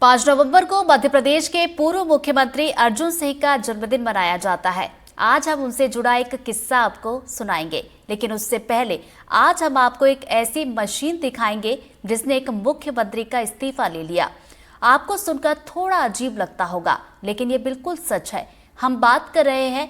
5 नवंबर को मध्य प्रदेश के पूर्व मुख्यमंत्री अर्जुन सिंह का जन्मदिन मनाया जाता है। आज हम उनसे जुड़ा एक किस्सा आपको सुनाएंगे, लेकिन उससे पहले आज हम आपको एक ऐसी मशीन दिखाएंगे जिसने एक मुख्यमंत्री का इस्तीफा ले लिया। आपको सुनकर थोड़ा अजीब लगता होगा, लेकिन ये बिल्कुल सच है। हम बात कर रहे हैं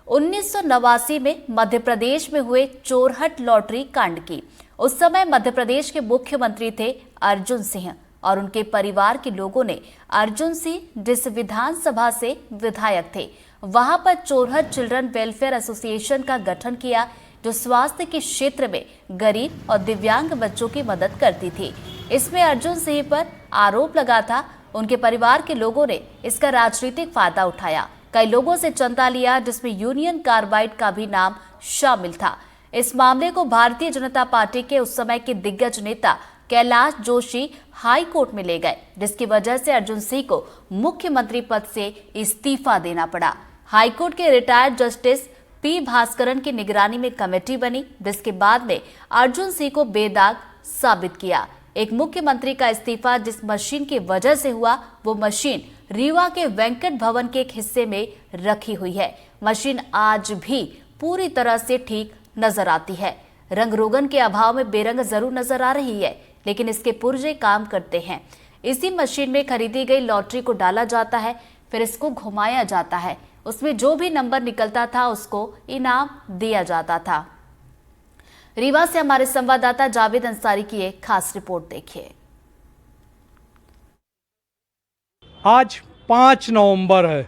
1989 में मध्य प्रदेश में हुए चोरहट लॉटरी कांड की। उस समय मध्य प्रदेश के मुख्यमंत्री थे अर्जुन सिंह और उनके परिवार के लोगों ने अर्जुन सिंह जिस विधानसभा से विधायक थे, वहां पर चोरहट चिल्ड्रन वेलफेयर एसोसिएशन का गठन किया, जो स्वास्थ्य के क्षेत्र में गरीब और दिव्यांग बच्चों की मदद करती थी। इसमें अर्जुन सिंह पर आरोप लगा था। उनके परिवार के लोगों ने इसका राजनीतिक फायदा उठाया। कई लोगों से चंदा लिया, जिसमें यूनियन कार्बाइड का भी नाम शामिल था। इस मामले को भारतीय जनता पार्टी के उस समय के दिग्गज नेता कैलाश जोशी हाई कोर्ट में ले गए, जिसकी वजह से अर्जुन सिंह को मुख्यमंत्री पद से इस्तीफा देना पड़ा। हाई कोर्ट के रिटायर्ड जस्टिस पी भास्करन की निगरानी में कमेटी बनी, जिसके बाद में अर्जुन सिंह को बेदाग साबित किया। एक मुख्यमंत्री का इस्तीफा जिस मशीन की वजह से हुआ, वो मशीन रीवा के वेंकट भवन के एक हिस्से में रखी हुई है। मशीन आज भी पूरी तरह से ठीक नजर आती है। रंग रोगन के अभाव में बेरंग जरूर नजर आ रही है, लेकिन इसके पुर्जे काम करते हैं। इसी मशीन में खरीदी गई लॉटरी को डाला जाता है, फिर इसको घुमाया जाता है। उसमें जो भी नंबर निकलता था उसको इनाम दिया जाता था। रीवा से हमारे संवाददाता जावेद अंसारी की एक खास रिपोर्ट देखिए। आज 5 नवंबर है।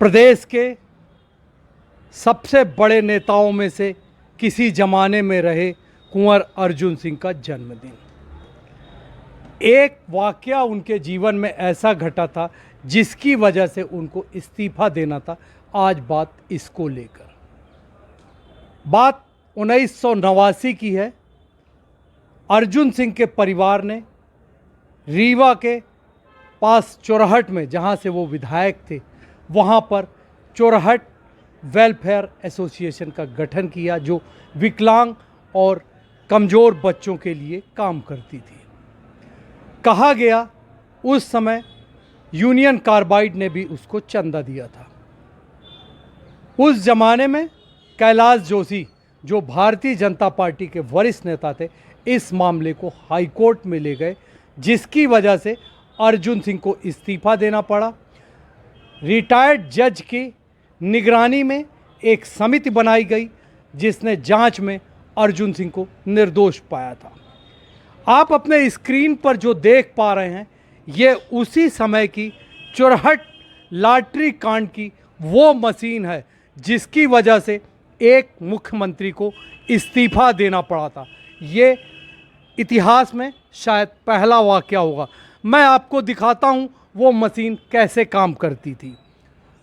प्रदेश के सबसे बड़े नेताओं में से किसी जमाने में रहे कुंवर अर्जुन सिंह का जन्मदिन। एक वाकया उनके जीवन में ऐसा घटा था जिसकी वजह से उनको इस्तीफा देना था। आज बात इसको लेकर, बात 1989 की है। अर्जुन सिंह के परिवार ने रीवा के पास चोरहट में, जहां से वो विधायक थे, वहां पर चोरहट वेलफेयर एसोसिएशन का गठन किया, जो विकलांग और कमज़ोर बच्चों के लिए काम करती थी। कहा गया उस समय यूनियन कार्बाइड ने भी उसको चंदा दिया था। उस ज़माने में कैलाश जोशी, जो भारतीय जनता पार्टी के वरिष्ठ नेता थे, इस मामले को हाई कोर्ट में ले गए, जिसकी वजह से अर्जुन सिंह को इस्तीफा देना पड़ा। रिटायर्ड जज की निगरानी में एक समिति बनाई गई, जिसने जांच में अर्जुन सिंह को निर्दोष पाया था। आप अपने स्क्रीन पर जो देख पा रहे हैं, ये उसी समय की चोरहट लॉटरी कांड की वो मशीन है जिसकी वजह से एक मुख्यमंत्री को इस्तीफा देना पड़ा था। ये इतिहास में शायद पहला वाकया होगा। मैं आपको दिखाता हूँ वो मशीन कैसे काम करती थी।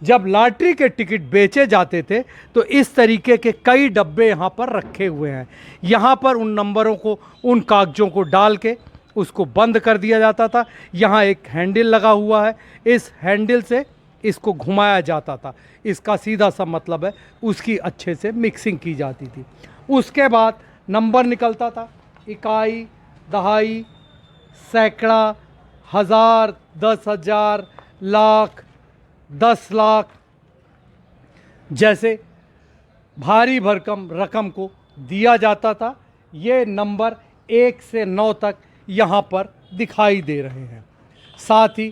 जब लॉटरी के टिकट बेचे जाते थे तो इस तरीके के कई डब्बे यहाँ पर रखे हुए हैं। यहाँ पर उन नंबरों को, उन कागज़ों को डाल के उसको बंद कर दिया जाता था। यहाँ एक हैंडल लगा हुआ है, इस हैंडल से इसको घुमाया जाता था। इसका सीधा सा मतलब है उसकी अच्छे से मिक्सिंग की जाती थी। उसके बाद नंबर निकलता था, इकाई, दहाई, सैकड़ा, हज़ार, 10,000, लाख, 10 लाख जैसे भारी भरकम रकम को दिया जाता था। ये नंबर 1 से 9 तक यहाँ पर दिखाई दे रहे हैं। साथ ही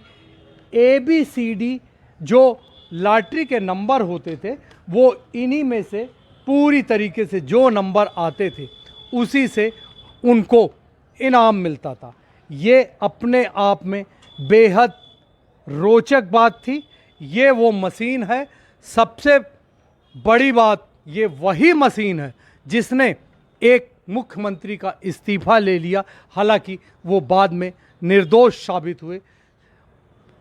ABCD जो लॉटरी के नंबर होते थे, वो इन्हीं में से पूरी तरीके से जो नंबर आते थे उसी से उनको इनाम मिलता था। ये अपने आप में बेहद रोचक बात थी। ये वो मशीन है। सबसे बड़ी बात, ये वही मशीन है जिसने एक मुख्यमंत्री का इस्तीफा ले लिया। हालांकि वो बाद में निर्दोष साबित हुए।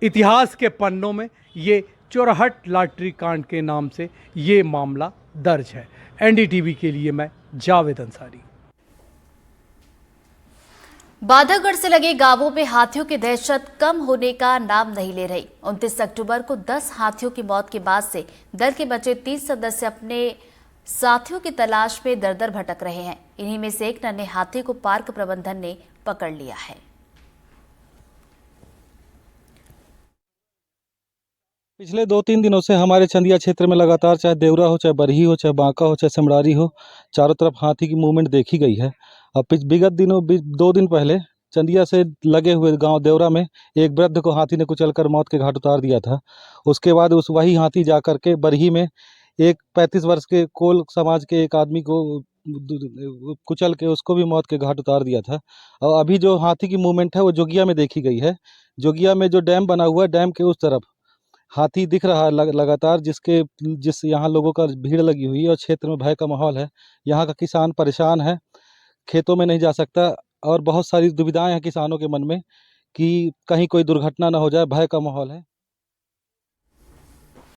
इतिहास के पन्नों में ये चोरहट लॉटरी कांड के नाम से ये मामला दर्ज है। NDTV के लिए मैं जावेद अंसारी। बांधवगढ़ से लगे गांवों में हाथियों की दहशत कम होने का नाम नहीं ले रही। 29 अक्टूबर को 10 हाथियों की मौत के बाद से दल के बचे 30 सदस्य अपने साथियों की तलाश में दर दर भटक रहे हैं। इन्हीं में से एक नन्हे हाथी को पार्क प्रबंधन ने पकड़ लिया है। पिछले 2-3 दिनों से हमारे चंदिया क्षेत्र में लगातार चाहे देवरा हो, चाहे बरही हो, चाहे बांका हो, चाहे सिमरारी हो, चारों तरफ हाथी की मूवमेंट देखी गई है। अब विगत दिनों 2 दिन पहले चंदिया से लगे हुए गांव देवरा में एक वृद्ध को हाथी ने कुचलकर मौत के घाट उतार दिया था। उसके बाद वही हाथी जा कर के बरही में एक 35 वर्ष के कोल समाज के एक आदमी को कुचल के उसको भी मौत के घाट उतार दिया था। और अभी जो हाथी की मूवमेंट है वो जोगिया में देखी गई है। जोगिया में जो डैम बना हुआ है, डैम के उस तरफ हाथी दिख रहा है लगातार, जिस यहाँ लोगों का भीड़ लगी हुई है और क्षेत्र में भय का माहौल है। यहाँ का किसान परेशान है, खेतों में नहीं जा सकता और बहुत सारी दुविधाएं हैं किसानों के मन में कि कहीं कोई दुर्घटना ना हो जाए, भय का माहौल है।